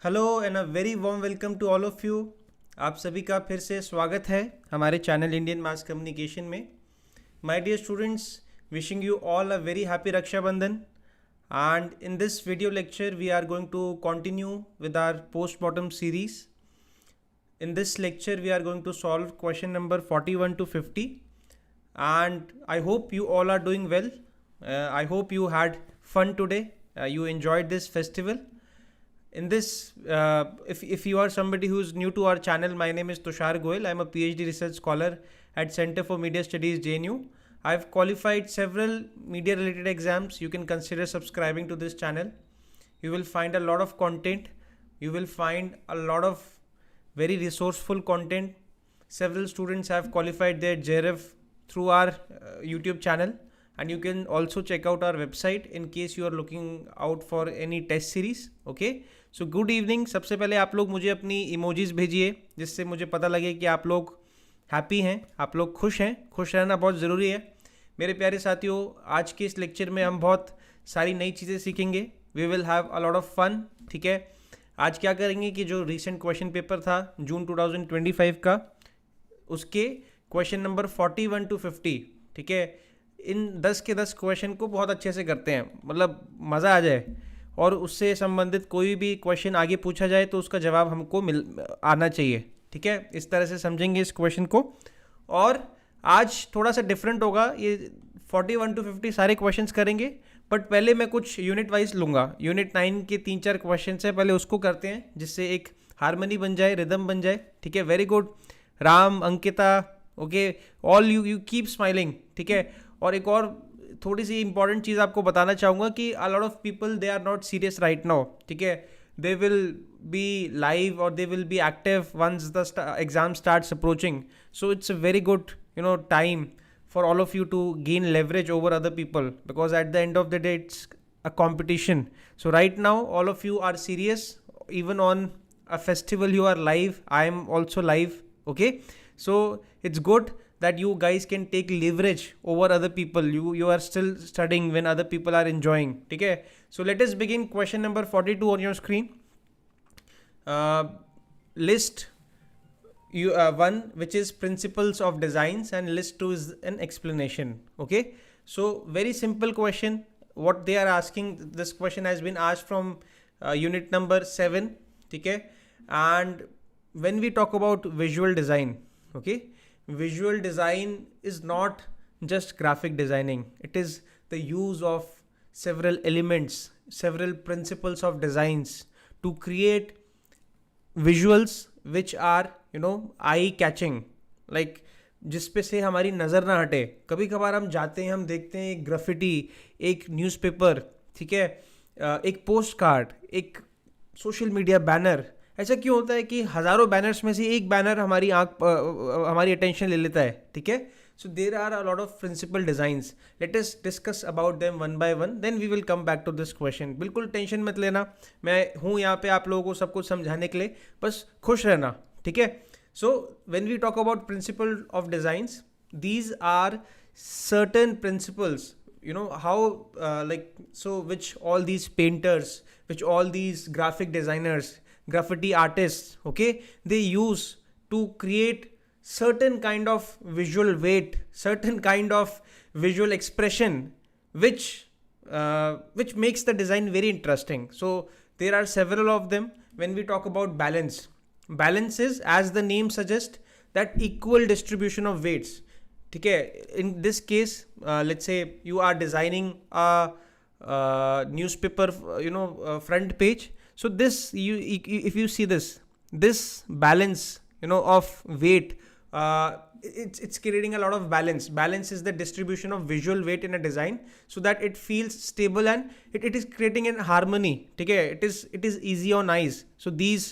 Hello and a very warm welcome to all of you. आप सभी का फिर से स्वागत है हमारे चैनल इंडियन मास कम्युनिकेशन में। My dear students, wishing you all a very happy Rakshabandhan. And in this video lecture we are going to continue with our postmortem series. In this lecture we are going to solve question number 41 to 50 and I hope you all are doing well. I hope you had fun today. You enjoyed this festival. In this, if you are somebody who is new to our channel, my name is Tushar Goyal. I am a PhD research scholar at Center for Media Studies, JNU. I have qualified several media related exams. You can consider subscribing to this channel. You will find a lot of content. You will find a lot of very resourceful content. Several students have qualified their JRF through our YouTube channel, and you can also check out our website in case you are looking out for any test series. Okay, so good evening. सबसे पहले आप लोग मुझे अपनी emojis भेजिए जिससे मुझे पता लगे कि आप लोग हैप्पी हैं, आप लोग खुश हैं. खुश रहना बहुत ज़रूरी है मेरे प्यारे साथियों. आज के इस लेक्चर में हम बहुत सारी नई चीज़ें सीखेंगे. We will have a lot of fun. ठीक है, आज क्या करेंगे कि जो रिसेंट क्वेश्चन पेपर था जून 2025 का, उसके क्वेश्चन नंबर 41 to 50, ठीक है, इन 10 के 10 क्वेश्चन को बहुत अच्छे से करते हैं, मतलब मज़ा आ जाए. और उससे संबंधित कोई भी क्वेश्चन आगे पूछा जाए तो उसका जवाब हमको आना चाहिए. ठीक है, इस तरह से समझेंगे इस क्वेश्चन को. और आज थोड़ा सा डिफरेंट होगा. ये 41 to 50 सारे क्वेश्चंस करेंगे, बट पहले मैं कुछ यूनिट वाइज लूँगा. यूनिट 9 के 3-4 क्वेश्चन है, पहले उसको करते हैं जिससे एक हारमोनी बन जाए, रिदम बन जाए. ठीक है, very good. Ram, Ankita, okay, all you keep smiling. ठीक है, और एक और थोड़ी सी इंपॉर्टेंट चीज़ आपको बताना चाहूँगा कि a lot of people they are not serious right now. ठीक है, दे विल बी लाइव और they will be active once the exam starts approaching. So it's a very good time for all of you to gain leverage over other people, because at the end of the day it's a competition. So right now all of you are serious. Even on a festival you are live. I am also live. Okay, so it's good that you guys can take leverage over other people. You are still studying when other people are enjoying. Okay, so let us begin. Question number 42 on your screen. List one which is principles of designs and list 2 is an explanation. Okay, so very simple question what they are asking. This question has been asked from unit number 7. Okay, and when we talk about visual design, okay, visual design is not just graphic designing. It is the use of several elements, several principles of designs to create visuals which are eye catching, like जिस पे से हमारी नज़र ना हटे. कभी कभार हम जाते हैं, हम देखते हैं एक ग्राफिटी, एक न्यूज़पेपर, ठीक है, एक पोस्ट कार्ड, एक सोशल मीडिया बैनर. ऐसा क्यों होता है कि हज़ारों बैनर्स में से एक बैनर हमारी हमारी अटेंशन ले लेता है. ठीक है, so there are a lot of principal designs. Let us discuss about them one by one, then we will come back to this question. बिल्कुल टेंशन मत लेना, मैं हूँ यहाँ पे आप लोगों को सब कुछ समझाने के लिए, बस खुश रहना. ठीक है, so when we talk about principle of designs, these are certain principles, how which all these painters, which all these graphic designers, graffiti artists, okay, they use to create certain kind of visual weight, certain kind of visual expression, which makes the design very interesting. So there are several of them. When we talk about balance is, as the name suggests, that equal distribution of weights. ठीक है, in this case let's say you are designing a newspaper front page. So this if you see this balance of weight, it's creating a lot of balance. Balance is the distribution of visual weight in a design so that it feels stable and it is creating an harmony. ठीक है, it is easy on eyes. So these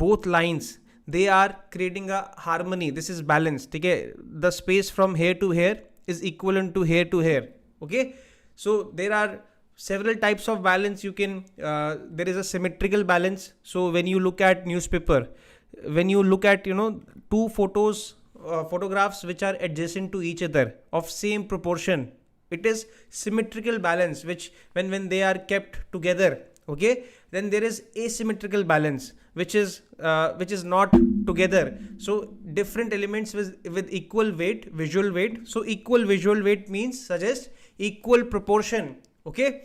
both lines, they are creating a harmony. This is balance. ठीक है, the space from here to here is equivalent to here to here. Okay, so there are several types of balance. You can there is a symmetrical balance. So when you look at newspaper, when you look at two photographs which are adjacent to each other of same proportion, it is symmetrical balance, which when they are kept together, okay, Then there is asymmetrical balance, which is not together. So different elements with equal weight, visual weight. So equal visual weight means suggest equal proportion. Okay.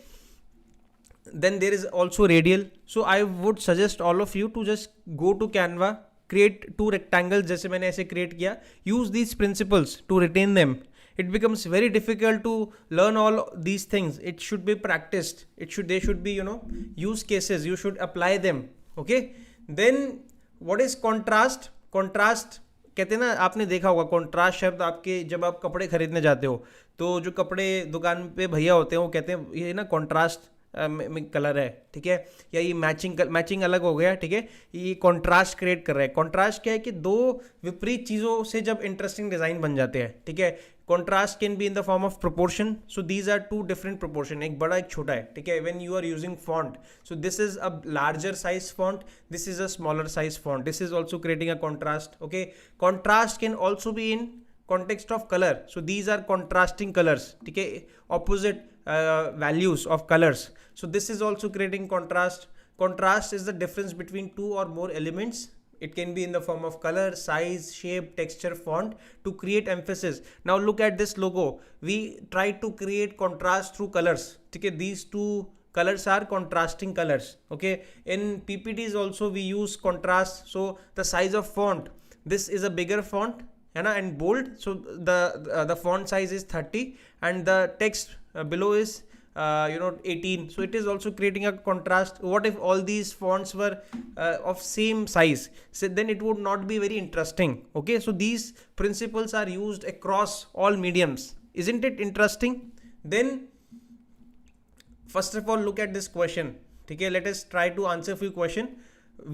Then there is also radial. So I would suggest all of you to just go to Canva, create two rectangles जैसे मैंने ऐसे create किया. Use these principles to retain them. It becomes very difficult to learn all these things. It should be practiced. They should be, use cases. You should apply them. Okay. Then what is contrast? Contrast कहते हैं ना, आपने देखा होगा contrast शब्द आपके जब आप कपड़े खरीदने जाते हो तो जो कपड़े दुकान पे भैया होते हैं वो कहते हैं ये ना कॉन्ट्रास्ट कलर है, ठीक है, या ये मैचिंग अलग हो गया, ठीक है, ये कॉन्ट्रास्ट क्रिएट कर रहा है. कॉन्ट्रास्ट क्या है कि दो विपरीत चीज़ों से जब इंटरेस्टिंग डिज़ाइन बन जाते हैं, ठीक है. Contrast can be in the form of proportion. So these are two different proportion, एक बड़ा एक छोटा है, ठीक है. When you are using font, so this is a larger size font, this is a smaller size font, this is also creating a contrast. Okay. Contrast can also be in context of color. So these are contrasting colors, ठीक है, opposite values of colors. So this is also creating contrast. Contrast is the difference between two or more elements. It can be in the form of color, size, shape, texture, font to create emphasis. Now look at this logo. We try to create contrast through colors. ठीक है, these two colors are contrasting colors. Okay. In PPTs also we use contrast. So the size of font. This is a bigger font, and bold, so the font size is 30 and the text below is 18. So it is also creating a contrast. What if all these fonts were of same size? So then it would not be very interesting. Okay, so these principles are used across all mediums. Isn't it interesting? Then first of all, look at this question. Okay, let us try to answer a few questions.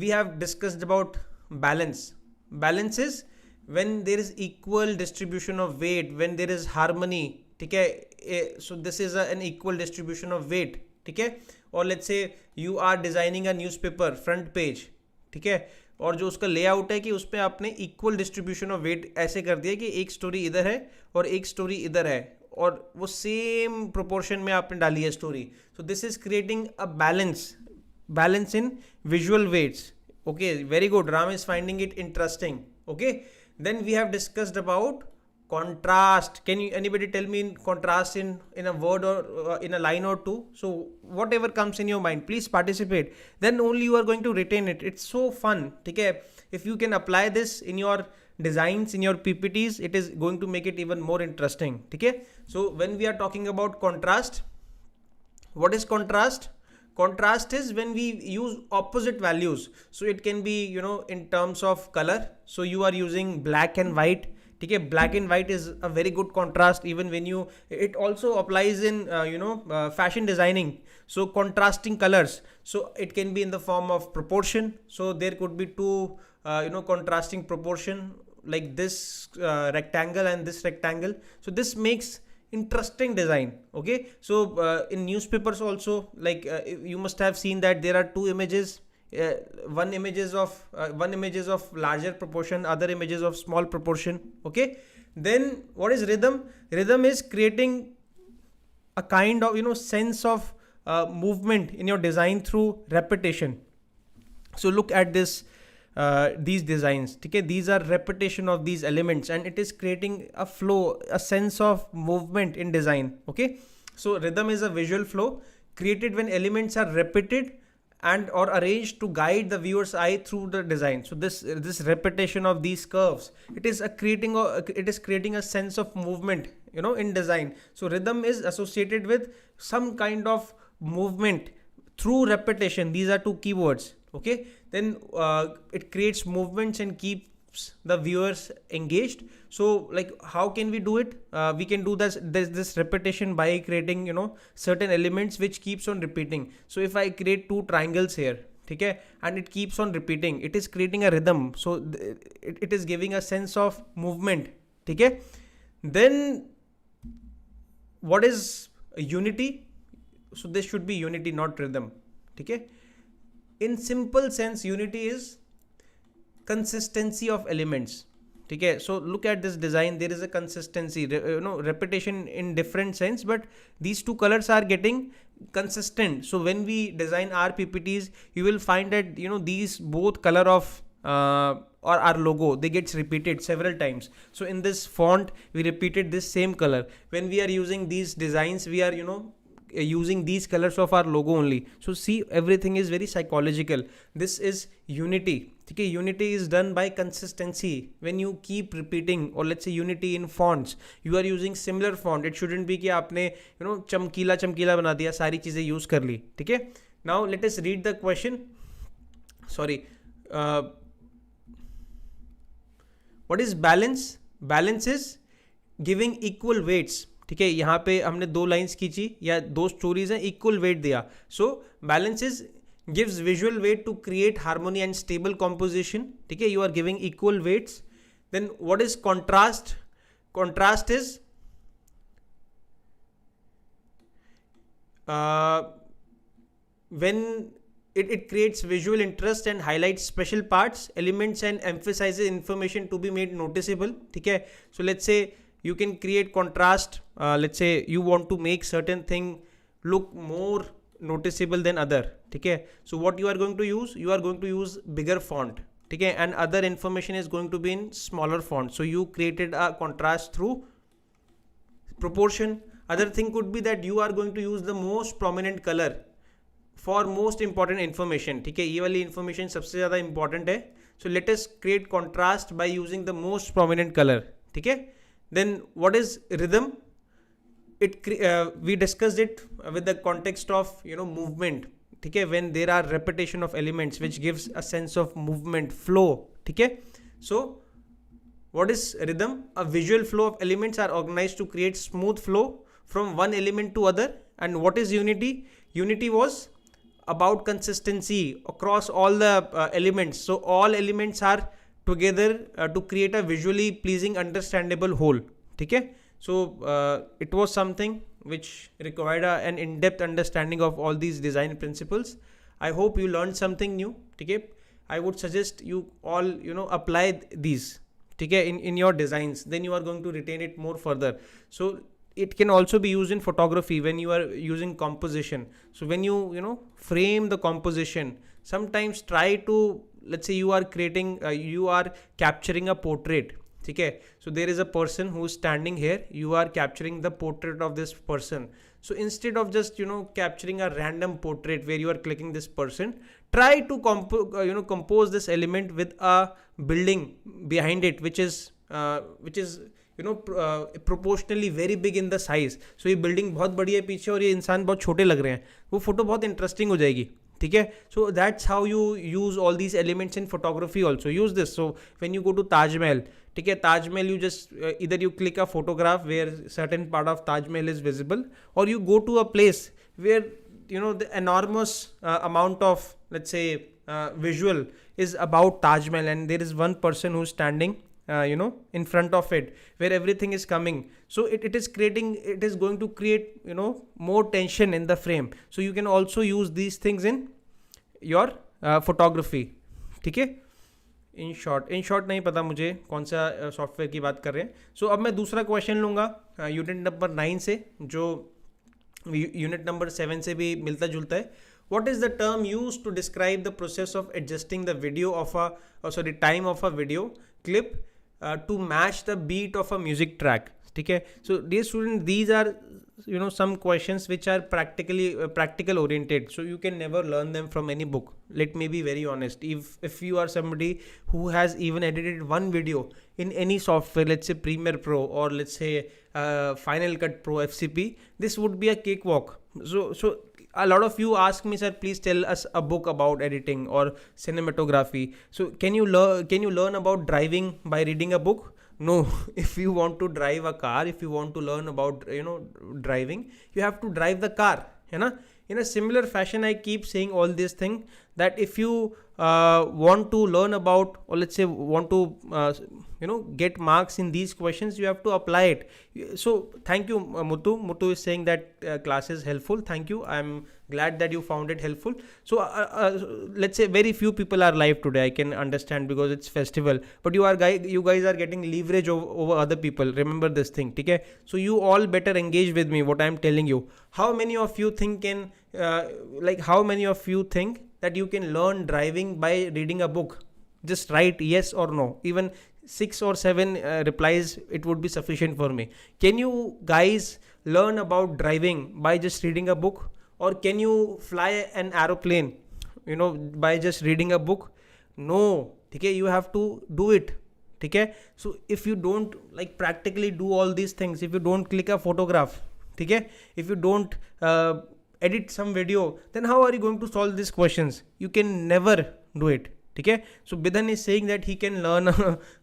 We have discussed about balance. Balance is when there is equal distribution of weight, when there is harmony, ठीक है. So this is an equal distribution of weight, ठीक है. और let's say you are designing a newspaper front page, ठीक है, और जो उसका लेआउट है कि उस पर आपने equal distribution of weight ऐसे कर दिया कि एक स्टोरी इधर है और एक स्टोरी इधर है और वो सेम प्रोपोर्शन में आपने डाली है story. So this is creating a balance in visual weights. Okay, very good. Ram is finding it interesting. Okay. Then we have discussed about contrast. Can you anybody tell me in contrast in a word or in a line or two? So whatever comes in your mind, please participate. Then only you are going to retain it. It's so fun. Okay, if you can apply this in your designs, in your PPTs, it is going to make it even more interesting. Okay, so when we are talking about contrast, what is contrast? Contrast is when we use opposite values. So it can be, in terms of color. So you are using black and white. Okay, black and white is a very good contrast. Even when it also applies in, fashion designing. So contrasting colors. So it can be in the form of proportion. So there could be two, contrasting proportion like this rectangle and this rectangle. So this makes interesting design. Okay, so in newspapers also, like you must have seen that there are two images. One images of larger proportion, other images of small proportion. Okay, then what is rhythm? Rhythm is creating a kind of sense of movement in your design through repetition. So look at this. These designs, okay, these are repetition of these elements and it is creating a flow, a sense of movement in design. Okay, so rhythm is a visual flow created when elements are repeated and or arranged to guide the viewer's eye through the design. So this repetition of these curves, it is creating a sense of movement, in design. So rhythm is associated with some kind of movement through repetition. These are two keywords. Okay, then it creates movements and keeps the viewers engaged. So like how can we do it? We can do this repetition by creating certain elements which keeps on repeating. So if I create two triangles here, okay, and it keeps on repeating, it is creating a rhythm. So it is giving a sense of movement. Okay, then what is unity? So this should be unity, not rhythm. Okay. In simple sense, unity is consistency of elements. ठीक है. So look at this design, there is a consistency, repetition in different sense, but these two colors are getting consistent. So when we design our PPTs, you will find that these both color of or our logo, they gets repeated several times. So in this font we repeated this same color. When we are using these designs, we are using these colors of our logo only. So see, everything is very psychological. This is unity. Okay, unity is done by consistency. When you keep repeating, or let's say unity in fonts, you are using similar font. It shouldn't be कि आपने चमकीला चमकीला बना दिया, सारी चीजें use कर ली. ठीक है. Now let us read the question. Sorry. What is balance? Balance is giving equal weights. ठीक है. यहाँ पे हमने दो लाइंस खींची या दो स्टोरीज हैं, इक्वल वेट दिया. So balance is gives visual weight to create harmony and stable composition. ठीक है. You are giving equal weights. Then what is contrast? Contrast is when it creates visual interest and highlights special parts, elements and emphasizes information to be made noticeable. ठीक है. So let's say you can create contrast. Let's say you want to make certain thing look more noticeable than other. ठीक है. So what you are going to use? You are going to use bigger font. ठीक है. And other information is going to be in smaller font. So you created a contrast through proportion. Other thing could be that you are going to use the most prominent color for most important information. ठीक है. ये वाली information सबसे ज़्यादा important है. So let us create contrast by using the most prominent color. ठीक है. Then what is rhythm? We discussed it with the context of movement. ठीक है. When there are repetition of elements which gives a sense of movement, flow. ठीक है. So what is rhythm? A visual flow of elements are organized to create smooth flow from one element to other. And what is unity? Unity was about consistency across all the elements. So all elements are together to create a visually pleasing, understandable whole. ठीक है. So it was something which required an in-depth understanding of all these design principles. I hope you learned something new. ठीक है. I would suggest you all apply these. ठीक है. In your designs, then you are going to retain it more further. So it can also be used in photography when you are using composition. So when you frame the composition, sometimes try to, let's say you are creating, you are capturing a portrait. ठीक है. So there is a person who is standing here. You are capturing the portrait of this person. So instead of just capturing a random portrait where you are clicking this person, try to compose this element with a building behind it, which is proportionally very big in the size. So ये building बहुत बड़ी है पीछे और ये इंसान बहुत छोटे लग रहे हैं, वो फोटो बहुत इंटरेस्टिंग हो जाएगी. ठीक है. So that's how you use all these elements in photography also. Use this. So when you go to Taj Mahal, ठीक है, Taj Mahal, you just either you click a photograph where certain part of Taj Mahal is visible, or you go to a place where the enormous amount of, let's say, visual is about Taj Mahal, and there is one person who's standing in front of it, where everything is coming. So it is going to create more tension in the frame. So you can also use these things in your photography. ठीक है. In short नहीं पता मुझे कौन सा software की बात कर रहे हैं. सो अब मैं दूसरा क्वेश्चन लूँगा यूनिट नंबर 9 से, जो यूनिट नंबर 7 से भी मिलता जुलता है. What is the term used to describe the process of adjusting the time of a video clip to match the beat of a music track? ठीक है. So dear students, these are some questions which are practical oriented, so you can never learn them from any book. Let me be very honest. If you are somebody who has even edited one video in any software, let's say Premiere Pro or let's say Final Cut Pro FCP, this would be a cakewalk. So a lot of you ask me, sir, please tell us a book about editing or cinematography. So can you learn about driving by reading a book? No. If you want to drive a car, if you want to learn about driving, you have to drive the car, है ना. In a similar fashion, I keep saying all these things, that if you want to learn about, or let's say want to get marks in these questions, you have to apply it. So thank you, Muthu is saying that class is helpful. Thank you. I'm glad that you found it helpful. So let's say very few people are live today, I can understand because it's festival, but you guys are getting leverage over other people. Remember this thing, okay? So you all better engage with me what I'm telling you. How many of you think how many of you think that you can learn driving by reading a book? Just write yes or no. Even 6 or 7 replies, it would be sufficient for me. Can you guys learn about driving by just reading a book? Or can you fly an aeroplane, by just reading a book? No, okay, you have to do it. Okay, so if you don't practically do all these things, if you don't click a photograph, okay, if you don't edit some video, then how are you going to solve these questions? You can never do it. Okay, so Bidhan is saying that he can learn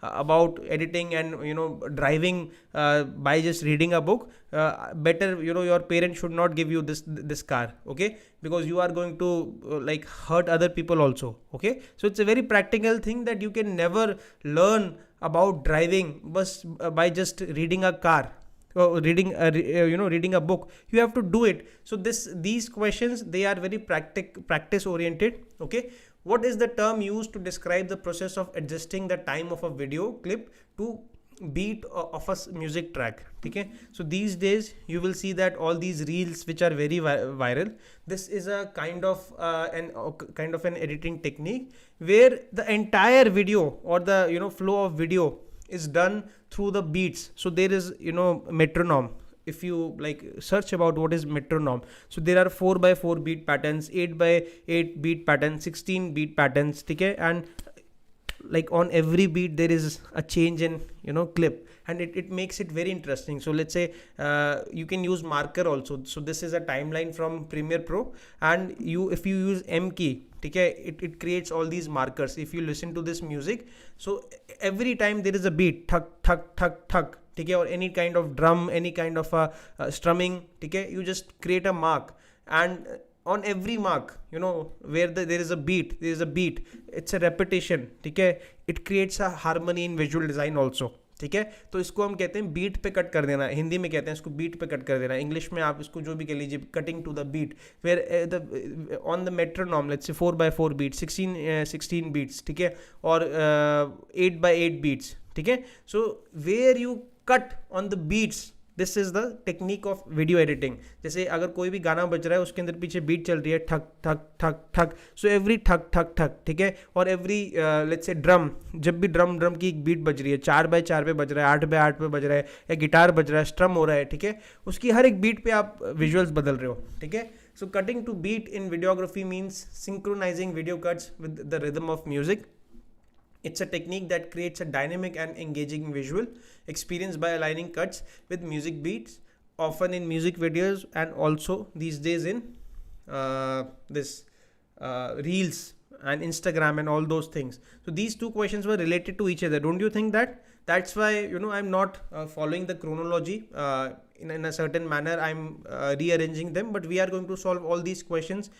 about editing and driving by just reading a book. Better, your parents should not give you this car, okay, because you are going to hurt other people also. Okay, so it's a very practical thing that you can never learn about driving by just reading a car. Reading a book. You have to do it. So these questions, they are very practice oriented. Okay, what is the term used to describe the process of adjusting the time of a video clip to beat of a music track? Okay, so these days you will see that all these reels which are very viral, this is a kind of an editing technique where the entire video or the flow of video is done through the beats. So there is metronome. If you search about what is metronome, so there are 4x4 beat patterns, 8x8 beat patterns, 16 beat patterns, okay, and on every beat there is a change in clip, and it makes it very interesting. So let's say you can use marker also. So this is a timeline from Premiere Pro, and if you use M key, okay, it creates all these markers. If you listen to this music, so every time there is a beat, thuk thuk thuk thuk, okay, or any kind of drum, any kind of strumming, okay, you just create a mark, and on every mark, where there is a beat, it's a repetition, okay, it creates a harmony in visual design also. ठीक है, तो इसको हम कहते हैं beat पे cut कर देना. हिंदी में कहते हैं इसको बीट पे कट कर देना. इंग्लिश में आप इसको जो भी कह लीजिए, cutting to the beat, where on the metronome, let's say 4x4 beat, 16 beats, ठीक है, और 8x8 बीट्स, ठीक है. So where you cut on the beats, this is the technique of video editing. जैसे अगर कोई भी गाना बज रहा है, उसके अंदर पीछे बीट चल रही है, ठक ठक ठक ठक, सो एवरी ठक ठक ठक, ठीक है. और एवरी लेट्स से ड्रम, जब भी ड्रम की एक बीट बज रही है, 4x4 पे बज रहा है, 8x8 पे बज रहा है, या गिटार बज रहा है, स्ट्रम हो रहा है, ठीक है, उसकी हर एक बीट पे आप विजुअल्स बदल रहे हो, ठीक है. So cutting to beat in videography means synchronizing video cuts with the rhythm of music. It's a technique that creates a dynamic and engaging visual experience by aligning cuts with music beats, often in music videos and also these days in Reels and Instagram and all those things. So these two questions were related to each other. Don't you think that? That's why, I'm not following the chronology in a certain manner. I'm rearranging them, but we are going to solve all these questions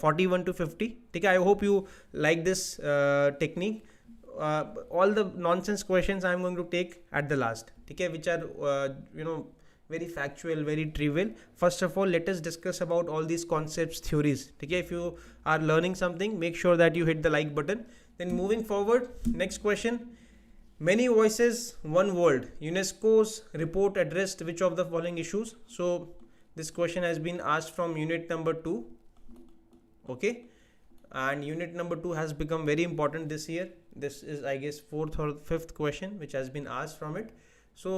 41 to 50. Okay, I hope you like this technique. All the nonsense questions I'm going to take at the last, okay, which are very factual, very trivial. First of all, let us discuss about all these concepts, theories, okay. If you are learning something, make sure that you hit the like button. Then moving forward, next question: many voices, one world. UNESCO's report addressed which of the following issues? So this question has been asked from unit number 2, okay, and unit number 2 has become very important this year. This is, I guess, 4th or 5th question which has been asked from it. So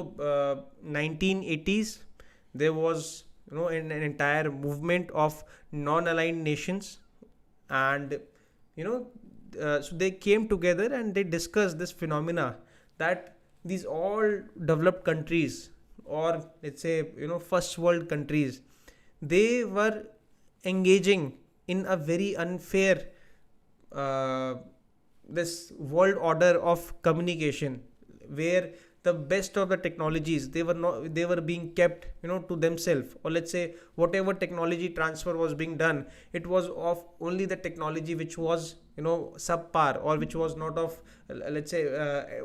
1980s, there was an entire movement of non-aligned nations, and so they came together and they discussed this phenomena that these all developed countries, or let's say first world countries, they were engaging in a very unfair this world order of communication, where the best of the technologies, they were being kept to themselves, or let's say whatever technology transfer was being done, it was of only the technology which was subpar, or which was not of let's say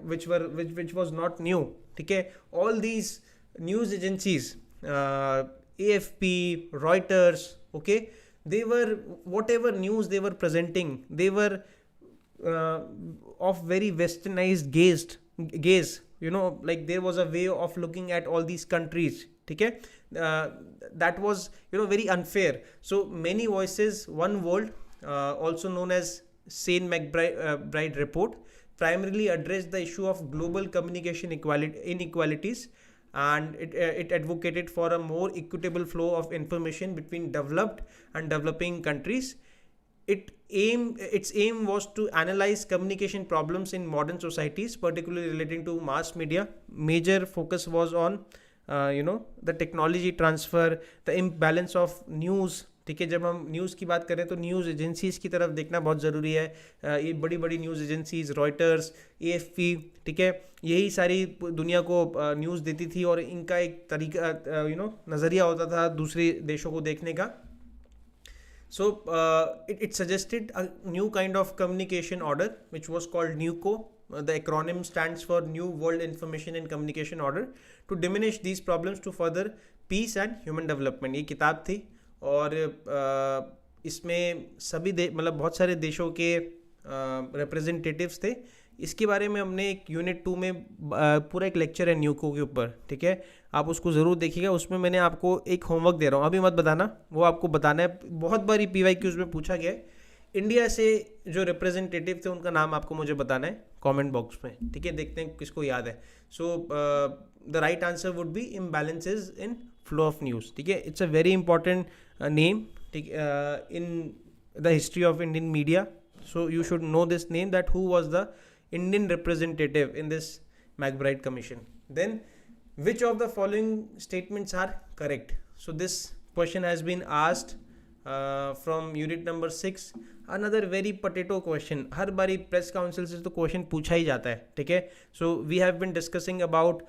which was not new, okay. All these news agencies, AFP, Reuters, okay, they were, whatever news they were presenting, they were of very westernized gaze, you know, like there was a way of looking at all these countries, okay? That was, you know, very unfair. So many voices, one world, also known as Sane MacBride report, primarily addressed the issue of global communication inequalities, and it advocated for a more equitable flow of information between developed and developing countries. Its aim was to analyze communication problems in modern societies, particularly relating to mass media. Major focus was on the technology transfer, the imbalance of news, ठीक है? जब हम news की बात करें तो news agencies की तरफ देखना बहुत ज़रूरी है. ये बड़ी बड़ी न्यूज़ एजेंसीज़, रॉयटर्स, AFP, ठीक है, यही सारी दुनिया को न्यूज़ देती थी और इनका एक तरीका नज़रिया होता था दूसरे देशों को देखने का. So it suggested a new kind of communication order which was called NUCO. The acronym stands for New World Information and Communication Order, to diminish these problems to further peace and human development. ये किताब थी और इसमें सभी मतलब बहुत सारे देशों के रिप्रेजेंटेटिव्स थे. इसके बारे में हमने एक यूनिट 2 में पूरा एक लेक्चर है न्यूको के ऊपर, ठीक है? आप उसको ज़रूर देखिएगा. उसमें मैंने आपको एक होमवर्क दे रहा हूँ, अभी मत बताना, वो आपको बताना है. बहुत बारी PYQs में पूछा गया है. इंडिया से जो रिप्रेजेंटेटिव थे उनका नाम आपको मुझे बताना है कमेंट बॉक्स में, ठीक है? देखते हैं किसको याद है. So the right answer would be imbalances in flow of news, ठीक है? It's a very important name, ठीक, in the history of Indian media. So you should know this name, that who was the Indian representative in this MacBride Commission. Then, which of the following statements are correct? So this question has been asked from unit number 6. Another very potato question. हर बारी press council से तो question पूछा ही जाता है, ठीक है? So we have been discussing about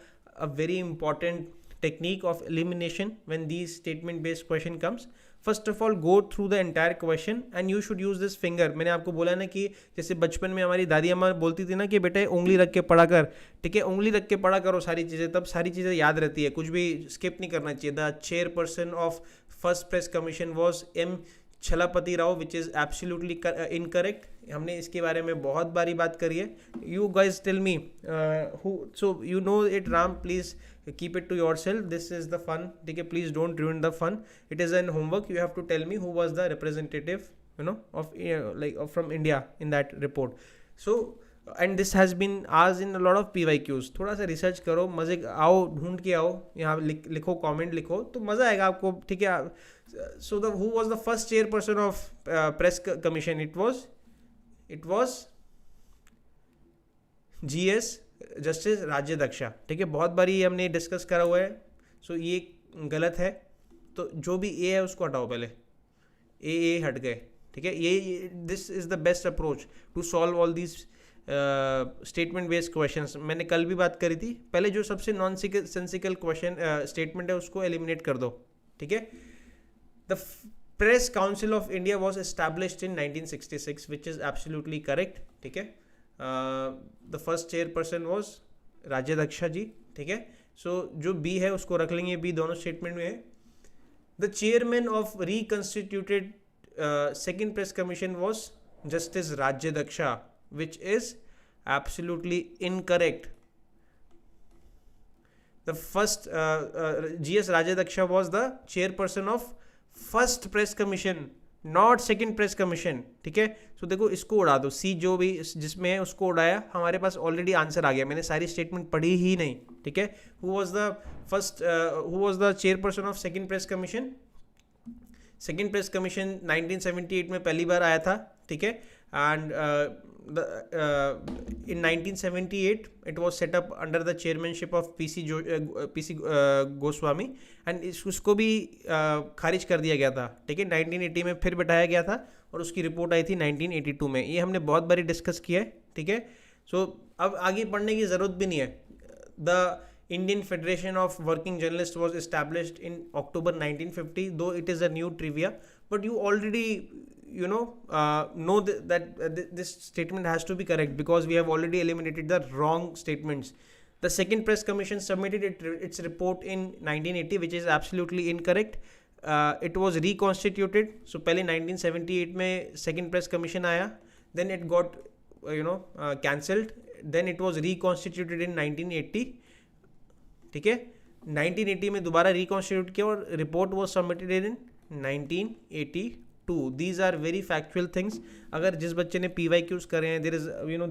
a very important technique of elimination when these statement based question comes. First of all go through the entire question and you should use this finger. मैंने आपको बोला ना कि जैसे बचपन में हमारी दादी अम्मा बोलती थी ना कि बेटे उंगली रख के पढ़ा कर, ठीक है? उंगली रख के पढ़ा करो सारी चीज़ें, तब सारी चीज़ें याद रहती है, कुछ भी स्किप नहीं करना चाहिए. The chairperson of first press commission was M. Chalapathi Rao, which is absolutely incorrect. हमने इसके बारे में बहुत बारी बात करी है. You guys tell me who, so you know it. Ram, please keep it to yourself, this is the fun, ठीक है? please don't ruin the fun. It is an homework. You have to tell me who was the representative, of from India in that report. So and this has been asked in a lot of PYQs. थोड़ा सा research करो, मजे आओ, ढूंढ के आओ, यहाँ लिखो, कमेंट लिखो तो मज़ा आएगा आपको, ठीक है? So who was the first chairperson of press commission? It was GS justice Rajadhyaksha, ठीक है? बहुत बारी हमने डिस्कस करा हुआ है. सो ये गलत है, तो जो भी ए है उसको हटाओ, पहले ए हट गए, ठीक है? ये this is the best approach to solve all these statement based questions. मैंने कल भी बात करी थी. पहले जो सबसे नॉन सेंसिकल क्वेश्चन स्टेटमेंट है उसको एलिमिनेट कर दो, ठीक है? The press council of India was established in 1966, which is absolutely correct, ठीक है? द फर्स्ट चेयरपर्सन वॉज राज्यदक्षा जी, ठीक है? सो जो बी है उसको रख लेंगे, बी दोनों स्टेटमेंट में है. The chairman of reconstituted second press commission was justice Rajadhyaksha, which is absolutely incorrect. The first GS Rajadhyaksha was the chairperson of first press commission, not second press commission, ठीक है? सो देखो, इसको उड़ा दो, सी जो भी जिसमें है उसको उड़ाया, हमारे पास ऑलरेडी आंसर आ गया. मैंने सारी स्टेटमेंट पढ़ी ही नहीं, ठीक है? Who was the chairperson of second press commission? Second press commission 1978 में पहली बार आया था, ठीक है? And in 1978 it was set up under the chairmanship of PC Goswami and उसको भी खारिज कर दिया गया था, ठीक है? 1980 में फिर बैठाया गया था और उसकी रिपोर्ट आई थी 1982 में. ये हमने बहुत बारी डिस्कस किया है, ठीक है? सो अब आगे पढ़ने की ज़रूरत भी नहीं है. The Indian Federation of Working Journalists was established in October 1950, though it is a new trivia, but you already know that this statement has to be correct because we have already eliminated the wrong statements. The second press commission submitted its report in 1980, which is absolutely incorrect. it was reconstituted. So पहले 1978 में second press commission आया, then it got cancelled, then it was reconstituted in 1980. ठीक है, 1980 में दोबारा reconstitute किया और report was submitted in 1982. These are very factual things. अगर जिस बच्चे ने PYQs करे हैं,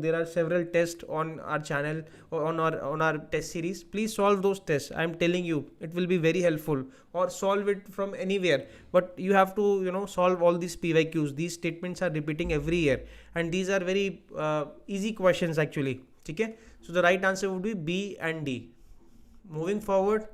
there are several tests on our channel or on our test series. Please solve those tests. I am telling you, it will be very helpful. Or solve it from anywhere. But you have to solve all these PYQs. These statements are repeating every year, and these are very easy questions actually. ठीक है? So the right answer would be B and D. Moving forward.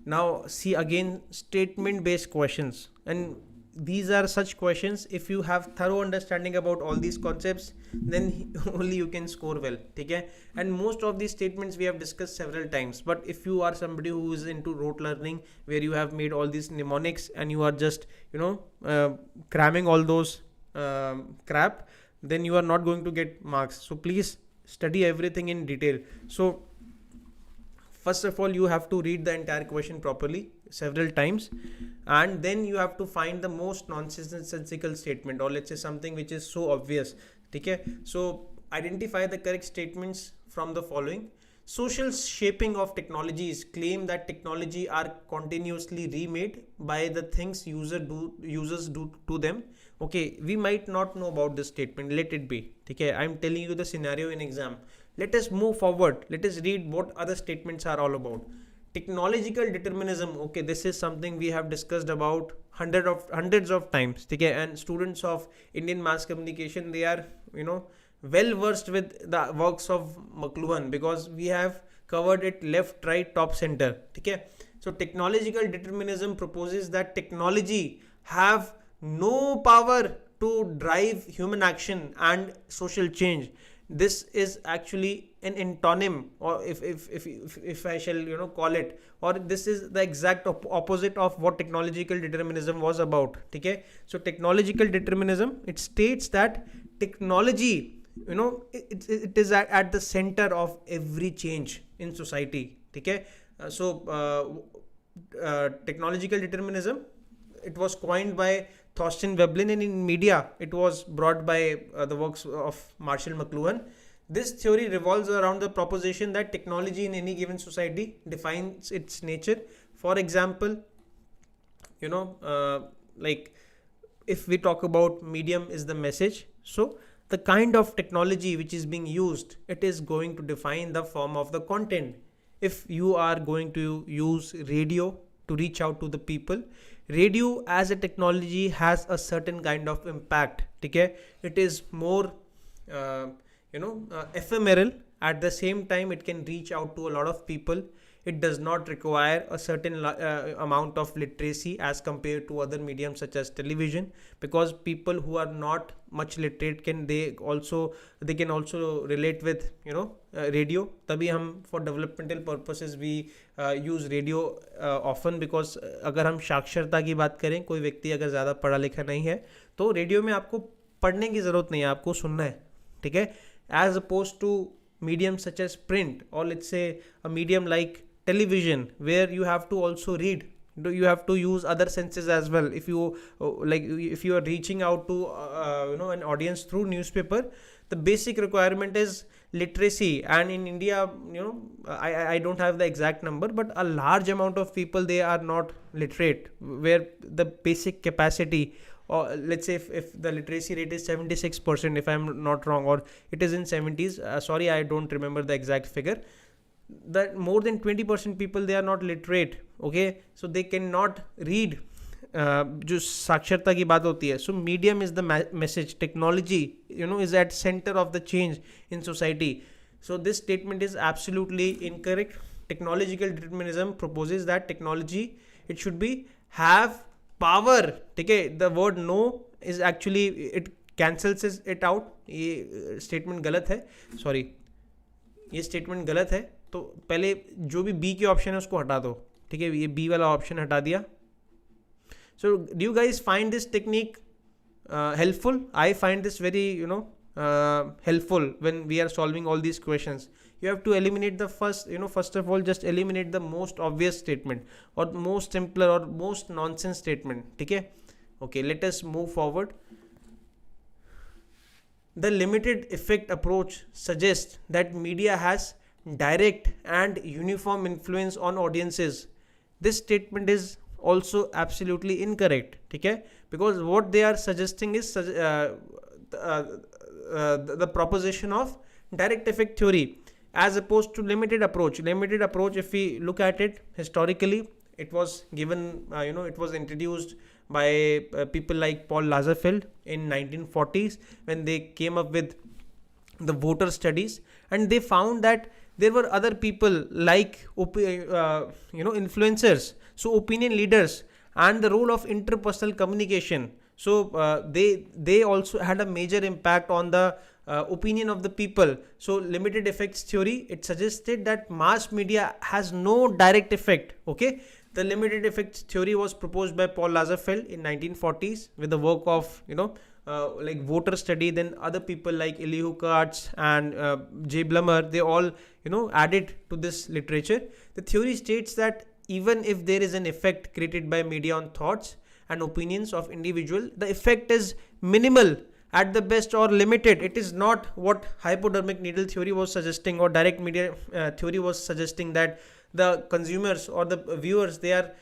Now see again statement based questions, and these are such questions, if you have thorough understanding about all these concepts, then only you can score well. Okay? And most of these statements we have discussed several times, but if you are somebody who is into rote learning, where you have made all these mnemonics and you are just cramming all those crap, then you are not going to get marks. So please study everything in detail. So first of all, you have to read the entire question properly several times, and then you have to find the most nonsensical statement, or let's say something which is so obvious. Okay? So identify the correct statements from the following. Social shaping of technologies claim that technology are continuously remade by the things users do to them. Okay, we might not know about this statement. Let it be. Okay, I'm telling you the scenario in exam. Let us move forward. Let us read what other statements are all about. Technological determinism. Okay, this is something we have discussed about hundreds of times. Okay, and students of Indian mass communication, they are well versed with the works of McLuhan, because we have covered it left, right, top, center. Okay, so technological determinism proposes that technology have no power to drive human action and social change. This is actually an antonym, or if I shall call it, or this is the exact opposite of what technological determinism was about. Okay, so technological determinism, it states that technology, it is at the center of every change in society. Okay, technological determinism, it was coined by Thorsten Veblen, and in media it was brought by the works of Marshall McLuhan. This theory revolves around the proposition that technology in any given society defines its nature. For example, like if we talk about medium is the message, so the kind of technology which is being used, it is going to define the form of the content. If you are going to use radio to reach out to the people, radio as a technology has a certain kind of impact. Okay, it is more ephemeral. At the same time, it can reach out to a lot of people. It does not require a certain amount of literacy as compared to other mediums such as television, because people who are not much literate can also relate with radio. तभी हम for developmental purposes we use radio often, because अगर हम साक्षरता की बात करें, कोई व्यक्ति अगर ज़्यादा पढ़ा लिखा नहीं है तो रेडियो में आपको पढ़ने की ज़रूरत नहीं है, आपको सुनना है. ठीक है, as opposed to medium such as print, or let's say a medium like television, where you have to also read, you have to use other senses as well. If you if you are reaching out to an audience through newspaper, the basic requirement is literacy. And in India, I don't have the exact number, but a large amount of people, they are not literate, where the basic capacity, or let's say if the literacy rate is 76%, if I'm not wrong, or it is in 70s, sorry, I don't remember the exact figure, that more than 20% people, they are not literate. Okay, so they cannot read. जो साक्षरता की बात होती है, so medium is the message. Technology is at center of the change in society. So this statement is absolutely incorrect. Technological determinism proposes that technology, it should be have power. Okay, the word no is actually, it cancels it out. ये statement गलत है, sorry, ये statement गलत है. तो पहले जो भी बी के ऑप्शन है उसको हटा दो. ठीक है, ये बी वाला ऑप्शन हटा दिया. So do you guys find this technique helpful? I find this very helpful when we are solving all these questions. you have to eliminate the first of all just eliminate the most obvious statement or most simpler or most nonsense statement. ठीक है, okay, let us move forward. The limited effect approach suggests that media has direct and uniform influence on audiences. This statement is also absolutely incorrect. ठीक है, because what they are suggesting is the proposition of direct effect theory as opposed to limited approach. Limited approach, if we look at it historically, it was given, it was introduced by people like Paul Lazarsfeld in 1940s when they came up with the voter studies, and they found that there were other people like influencers, so opinion leaders, and the role of interpersonal communication. So they also had a major impact on the opinion of the people. So limited effects theory, it suggested that mass media has no direct effect. Okay, the limited effects theory was proposed by Paul Lazarsfeld in 1940s with the work of like voter study. Then other people like Elihu Katz and J. Blummer, they all added to this literature. The theory states that even if there is an effect created by media on thoughts and opinions of individual, the effect is minimal at the best or limited. It is not what hypodermic needle theory was suggesting or direct media theory was suggesting, that the consumers or the viewers, they are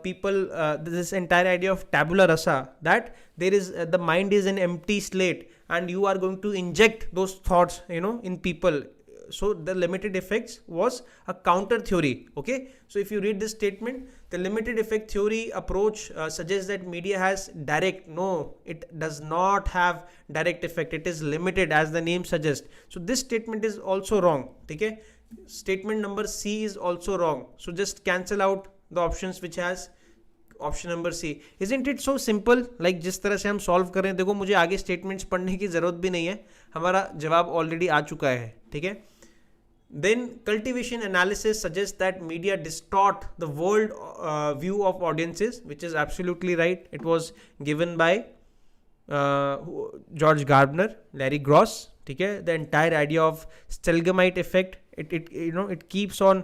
people, this entire idea of tabula rasa, that there is the mind is an empty slate and you are going to inject those thoughts in people. So the limited effects was a counter theory. Okay, so if you read this statement, the limited effect theory approach suggests that media has direct. No, it does not have direct effect. It is limited, as the name suggests. So this statement is also wrong. Okay, statement number C is also wrong. So just cancel out the options which has option number C. Isn't it so simple? Like जिस तरह से हम solve कर रहे हैं, देखो मुझे आगे statements पढ़ने की जरूरत भी नहीं है, हमारा जवाब already आ चुका है. ठीक है. Then cultivation analysis suggests that media distort the world view of audiences, which is absolutely right. It was given by George Gardner, Larry Gross. ठीक है. The entire idea of stalagmite effect, it keeps on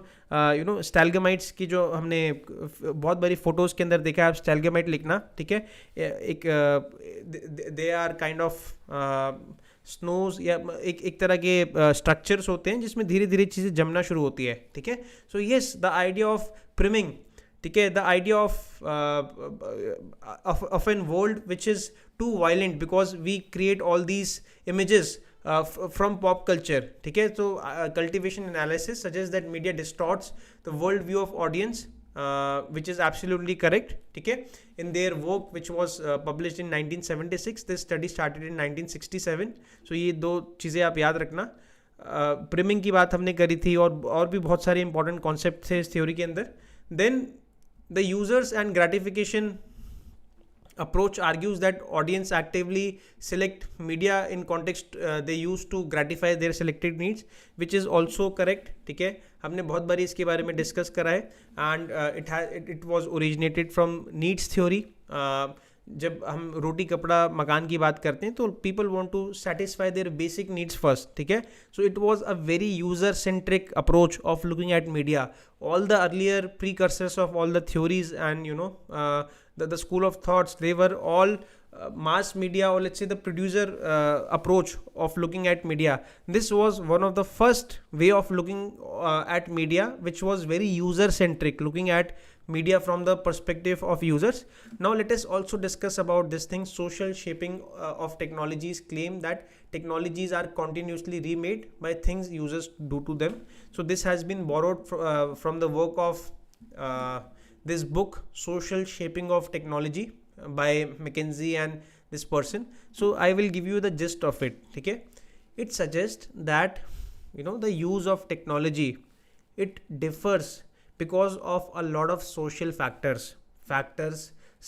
stalagmites की जो हमने बहुत बड़ी photos के अंदर देखा है, आप stalagmite लिखना. ठीक है. एक they are kind of snows या एक तरह के स्ट्रक्चर्स होते हैं जिसमें धीरे धीरे चीज़ें जमना शुरू होती है. ठीक है. So yes, the idea of priming, ठीक है, the idea of an world which is too violent because we create all these images from pop culture. ठीक है. So cultivation analysis suggests that media distorts the world view of audience, which is absolutely correct. ठीक है. In their work which was published in 1976, this study started in 1967. So ये दो चीज़ें आप याद रखना. प्रिमिंग की बात हमने करी थी और भी बहुत सारे इंपॉर्टेंट कॉन्सेप्ट थे इस थ्योरी के अंदर. Then the users and gratification approach argues that audience actively select media in context they use to gratify their selected needs, which is also correct. ठीक है. हमने बहुत बारी इसके बारे में डिस्कस करा है. And it was originated from needs theory. जब हम रोटी कपड़ा मकान की बात करते हैं तो people want to satisfy their basic needs first. ठीक है. So it was a very user centric approach of looking at media. All the earlier precursors of all the theories and the school of thoughts, they were all mass media, or let's say the producer approach of looking at media. This was one of the first way of looking at media, which was very user centric, looking at media from the perspective of users. Now let us also discuss about this thing. Social shaping of technologies claim that technologies are continuously remade by things users do to them. So this has been borrowed from the work of this book, Social Shaping of Technology, by McKinsey and this person. So I will give you the gist of it. Okay. It suggests that the use of technology, it differs because of a lot of social factors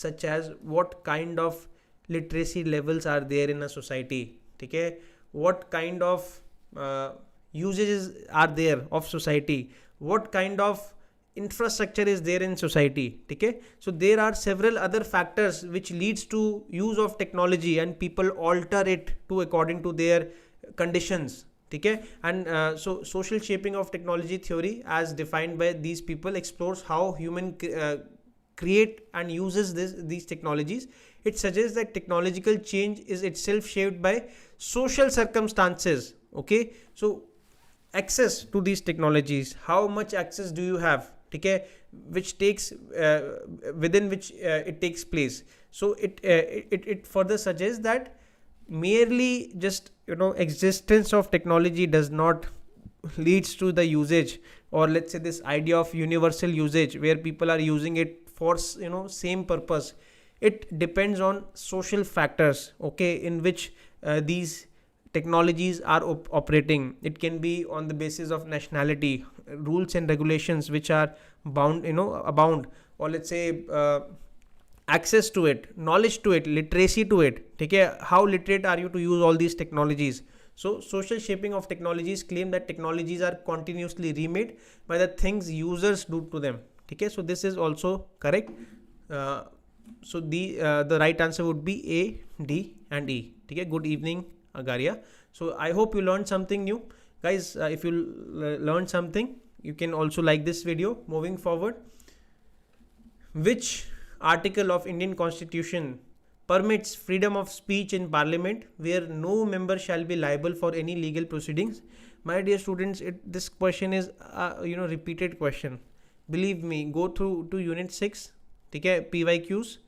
such as what kind of literacy levels are there in a society. Okay. What kind of usages are there of society, what kind of infrastructure is there in society. Okay. So there are several other factors which leads to use of technology, and people alter it to according to their conditions. ठीक है. And so social shaping of technology theory as defined by these people explores how human create and uses these technologies. It suggests that technological change is itself shaped by social circumstances. Okay, so access to these technologies, how much access do you have, ठीक है, which takes within which it takes place. So it further suggests that merely just existence of technology does not leads to the usage, or let's say this idea of universal usage where people are using it for same purpose. It depends on social factors, okay, in which these technologies are operating. It can be on the basis of nationality, rules and regulations which are abound, or let's say access to it, knowledge to it, literacy to it, okay, how literate are you to use all these technologies. So social shaping of technologies claim that technologies are continuously remade by the things users do to them, okay. So this is also correct. So the right answer would be A, D and E, okay. Good evening, Agaria. So I hope you learned something new, guys. If you learned something, you can also like this video. Moving forward, which article of Indian Constitution permits freedom of speech in Parliament where no member shall be liable for any legal proceedings? My dear students, this question is repeated question. Believe me, go through to unit 6, okay, PYQs.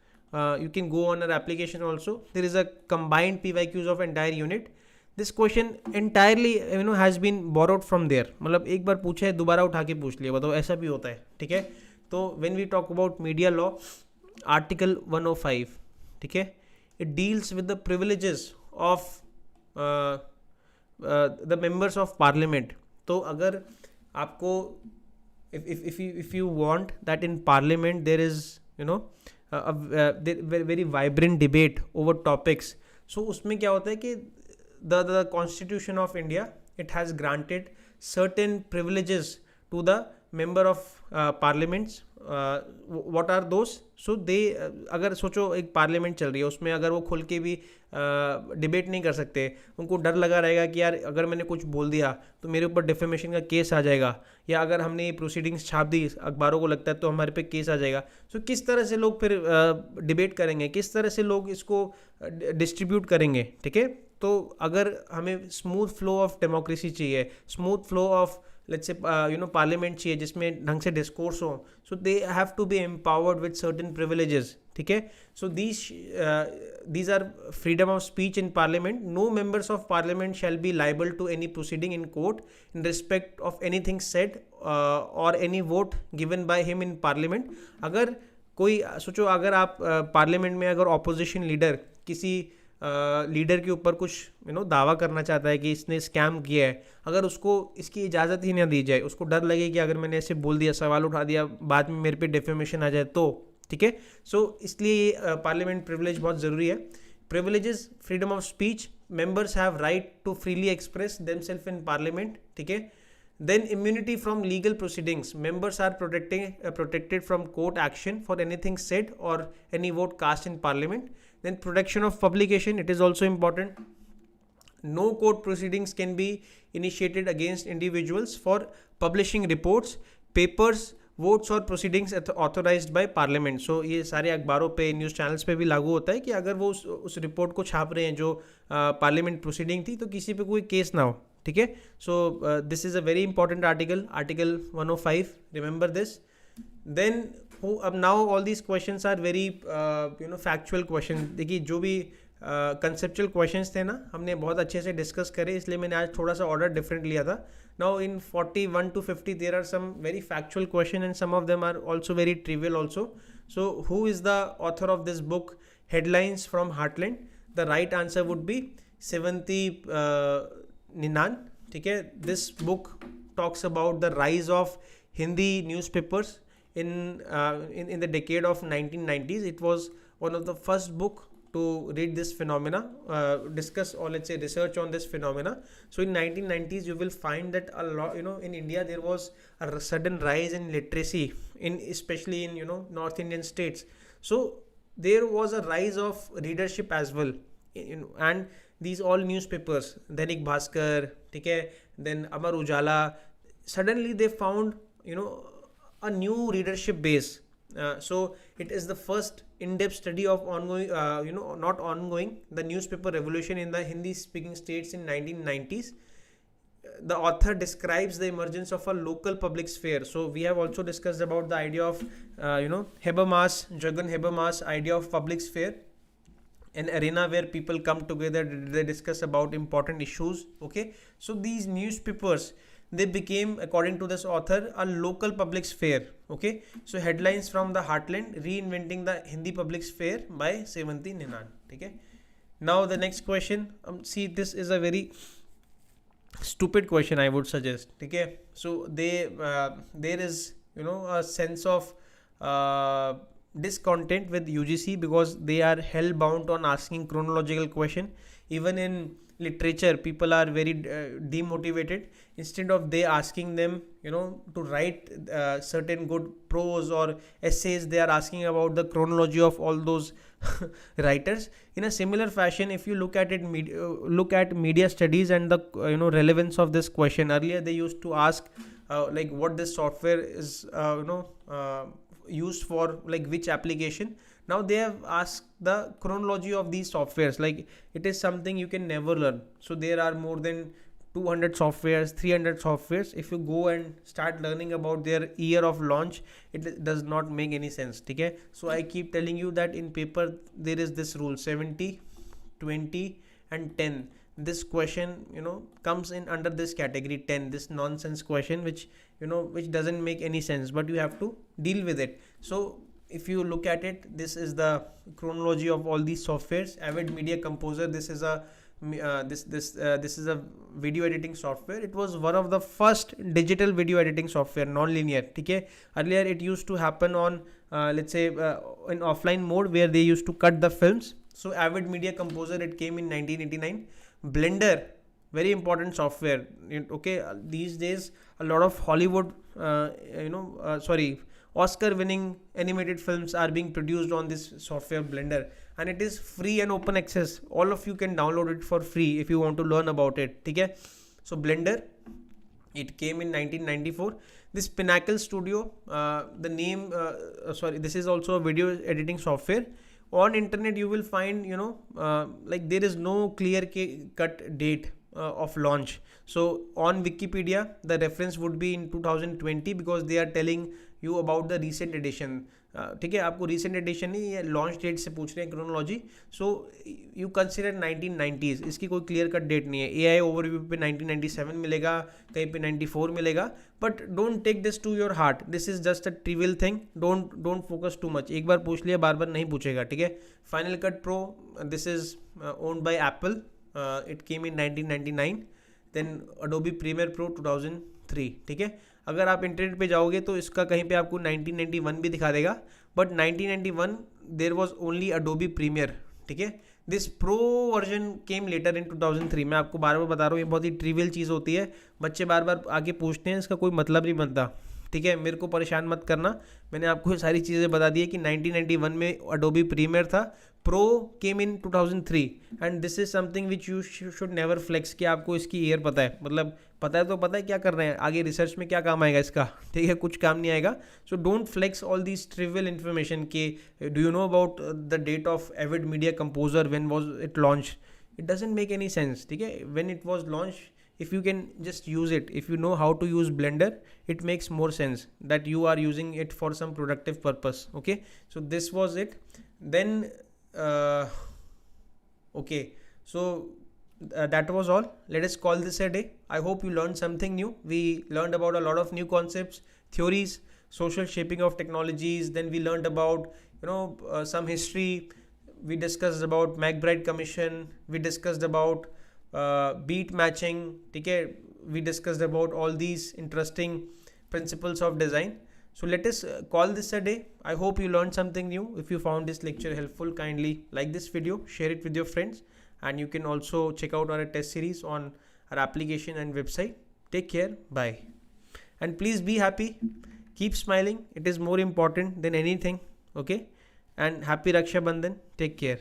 You can go on our application also. There is a combined PYQs of entire unit. This question entirely has been borrowed from there. मतलब एक बार पूछा है दोबारा उठा के पूछ लिया, बताओ ऐसा भी होता है, ठीक है. तो when we talk about media law, article 105, ठीक है, it deals with the privileges of the members of parliament. तो अगर आपको if you want that in parliament there is a very vibrant debate over topics, so उसमें क्या होता है कि the Constitution of India, it has granted certain privileges to the member of parliaments. What are those? So they अगर सोचो एक parliament चल रही है, उसमें अगर वो खुल के भी डिबेट नहीं कर सकते, उनको डर लगा रहेगा कि यार अगर मैंने कुछ बोल दिया तो मेरे ऊपर डिफेमेशन का केस आ जाएगा, या अगर हमने ये प्रोसीडिंग्स छाप दी अखबारों को लगता है तो हमारे पे केस आ जाएगा. सो किस तरह से लोग फिर डिबेट करेंगे, किस तरह से लोग इसको डिस्ट्रीब्यूट करेंगे, ठीक है. तो अगर हमें स्मूथ फ्लो ऑफ डेमोक्रेसी चाहिए, smooth flow of let's say parliament चाहिए जिसमें ढंग से डिस्कोर्स हो, so they have to be empowered with certain privileges, ठीक है. सो these are freedom of speech in parliament. No members of parliament shall be liable to any proceeding in court in respect of anything said or any vote given by him in parliament. अगर कोई सोचो, अगर आप parliament में अगर opposition leader किसी leader के ऊपर कुछ दावा करना चाहता है कि इसने स्कैम किया है, अगर उसको इसकी इजाज़त ही ना दी जाए, उसको डर लगे कि अगर मैंने ऐसे बोल दिया, सवाल उठा दिया, बाद में मेरे पे डेफेमेशन आ जाए तो, ठीक है. सो इसलिए ये पार्लियामेंट प्रिविलेज बहुत ज़रूरी है. Privileges, freedom of speech, members have right to freely express themselves in parliament, ठीक है. Then immunity from legal proceedings. Members are protected from court action for anything said or any vote cast in parliament. Then protection of publication. It is also important. No court proceedings can be initiated against individuals for publishing reports, papers, votes और proceedings authorized by parliament. So ये सारे अखबारों पे, news channels पे भी लागू होता है कि अगर वो उस रिपोर्ट को छाप रहे हैं जो पार्लियामेंट प्रोसीडिंग थी, तो किसी पे कोई केस ना हो, ठीक है. So this is a very important article 105. Remember this. Then अब now all these questions are very factual question. देखिए जो भी कंसेप्चुअल क्वेश्चंस थे ना, हमने बहुत अच्छे से डिस्कस करे, इसलिए मैंने आज थोड़ा सा ऑर्डर डिफरेंट लिया था. Now in 41 to 50 there are some very factual question and some of them are also very trivial also. So who is the author of this book headlines from heartland? The right answer would be Sevanti Ninan, ठीक है. This book talks about the rise of Hindi newspapers in the decade of 1990s. It was one of the first book to read this phenomena, discuss or let's say research on this phenomena. So in 1990s you will find that a lot, in India there was a sudden rise in literacy especially in North Indian states. So there was a rise of readership as well, and these all newspapers, Dainik Bhaskar, okay, then Amar Ujala, suddenly they found, a new readership base. So it is the first in-depth study of ongoing, not ongoing, the newspaper revolution in the Hindi-speaking states in 1990s. The author describes the emergence of a local public sphere. So we have also discussed about the idea of, Habermas, Jürgen Habermas' idea of public sphere, an arena where people come together, they discuss about important issues. Okay, so these newspapers, they became, according to this author, a local public sphere. Okay, so headlines from the heartland, reinventing the Hindi public sphere by Sevanti Ninan. Okay, now the next question, see, this is a very stupid question, I would suggest. Okay, so there is, a sense of discontent with UGC because they are hell bound on asking chronological question. Even in literature, people are very demotivated. Instead of they asking them, to write certain good prose or essays, they are asking about the chronology of all those writers. In a similar fashion, if you look at it, look at media studies and the relevance of this question. Earlier they used to ask like what this software is used for, like which application. Now they have asked the chronology of these softwares, like it is something you can never learn. So there are more than 200 softwares, 300 softwares. If you go and start learning about their year of launch, it does not make any sense. Okay, so I keep telling you that in paper there is this rule 70, 20 and 10. This question comes in under this category 10, this nonsense question which which doesn't make any sense, but you have to deal with it. So if you look at it, this is the chronology of all these softwares. Avid Media Composer, this is a this is a video editing software. It was one of the first digital video editing software, non-linear. Okay, earlier it used to happen on let's say in offline mode where they used to cut the films. So Avid Media Composer, it came in 1989. Blender, very important software. Okay, these days a lot of Hollywood Oscar winning animated films are being produced on this software Blender, and it is free and open access. All of you can download it for free if you want to learn about it. Okay, so Blender, it came in 1994. This Pinnacle Studio, the name this is also a video editing software. On internet you will find like there is no clear cut date of launch. So on Wikipedia the reference would be in 2020 because they are telling you about the recent edition. ठीक है, आपको recent edition नहीं, ये launch date से पूछ रहे हैं chronology. So you consider 1990s, इसकी कोई clear cut date नहीं है. AI overview पे 1997 मिलेगा, कहीं पे 94 मिलेगा. But don't take this to your heart. This is just a trivial thing. Don't focus too much. एक बार पूछ लिया, बार बार नहीं पूछेगा. ठीक है. Final Cut Pro, this is owned by Apple. It came in 1999. Then Adobe Premiere Pro 2003. ठीक है. अगर आप इंटरनेट पे जाओगे तो इसका कहीं पे आपको 1991 भी दिखा देगा, but 1991 there was only Adobe premiere. ठीक है, this pro version came later in 2003. मैं आपको बार बार बता रहा हूँ, ये बहुत ही ट्रिवियल चीज़ होती है, बच्चे बार बार आगे पूछते हैं, इसका कोई मतलब नहीं बनता. ठीक है, मेरे को परेशान मत करना, मैंने आपको सारी चीज़ें बता दी है कि 1991 में अडोबी प्रीमियर था. Pro came in 2003 and this is something which you should never flex कि आपको इसकी ईयर पता है. मतलब पता है तो पता है क्या कर रहे हैं, आगे रिसर्च में क्या काम आएगा इसका. ठीक है, कुछ काम नहीं आएगा. So don't flex all this trivial information के do you know about the date of Avid media composer, when was it launched. It doesn't make any sense. ठीक है, when it was launched, if you can just use it, if you know how to use Blender, it makes more sense that you are using it for some productive purpose. Okay, so this was it. Then okay, so that was all. Let us call this a day. I hope you learned something new. We learned about a lot of new concepts, theories, social shaping of technologies. Then we learned about some history. We discussed about MacBride Commission. We discussed about beat matching. ठीक है, we discussed about all these interesting principles of design. So let us call this a day. I hope you learned something new. If you found this lecture helpful, kindly like this video, share it with your friends, and you can also check out our test series on our application and website. Take care, bye, and please be happy, keep smiling. It is more important than anything. Okay, and happy Raksha Bandhan. Take care.